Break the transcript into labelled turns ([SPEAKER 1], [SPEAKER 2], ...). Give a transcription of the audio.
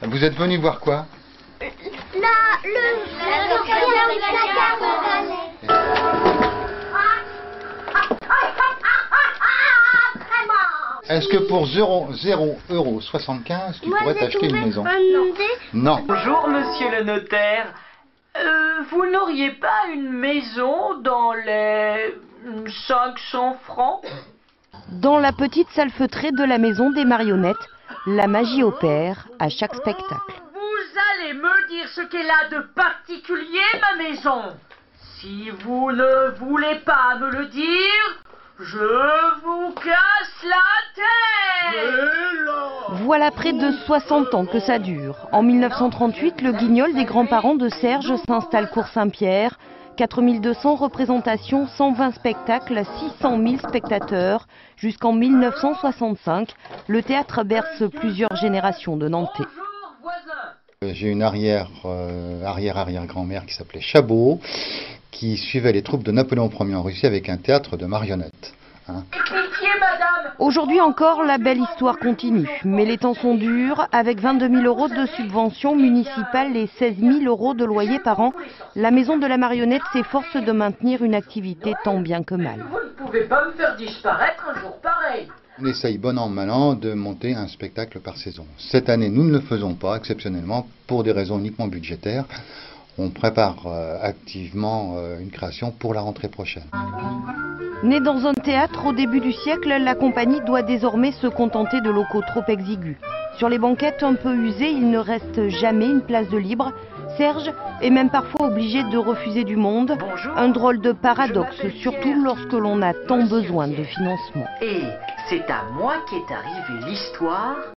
[SPEAKER 1] Vous êtes venu voir quoi? Est-ce que pour 0,75 tu pourrais t'acheter une maison? Non.
[SPEAKER 2] Bonjour monsieur le notaire. Vous n'auriez pas une maison dans les 500 francs?
[SPEAKER 3] Dans la petite salle feutrée de la maison des marionnettes, la magie opère à chaque spectacle.
[SPEAKER 2] Vous allez me dire ce qu'elle a de particulier, ma maison. Si vous ne voulez pas me le dire, je vous casse la tête.
[SPEAKER 3] Voilà près de 60 ans que ça dure. En 1938, le Guignol des grands-parents de Serge s'installe cour Saint-Pierre. 4200 représentations, 120 spectacles, 600 000 spectateurs. Jusqu'en 1965, le théâtre berce plusieurs générations de Nantais.
[SPEAKER 1] J'ai une arrière-arrière-grand-mère qui s'appelait Chabot, qui suivait les troupes de Napoléon Ier en Russie avec un théâtre de marionnettes.
[SPEAKER 3] Aujourd'hui encore, la belle histoire continue. Mais les temps sont durs. Avec 22 000 € de subventions municipales et 16 000 € de loyer par an, la maison de la marionnette s'efforce de maintenir une activité tant bien que mal.
[SPEAKER 2] Vous ne pouvez pas me faire disparaître un jour pareil.
[SPEAKER 1] On essaye bon an mal an de monter un spectacle par saison. Cette année, nous ne le faisons pas, exceptionnellement, pour des raisons uniquement budgétaires. On prépare activement une création pour la rentrée prochaine.
[SPEAKER 3] Née dans un théâtre au début du siècle, la compagnie doit désormais se contenter de locaux trop exigus. Sur les banquettes un peu usées, il ne reste jamais une place de libre. Serge est même parfois obligé de refuser du monde. Un drôle de paradoxe, surtout lorsque l'on a tant besoin de financement.
[SPEAKER 2] Et c'est à moi qu'est arrivée l'histoire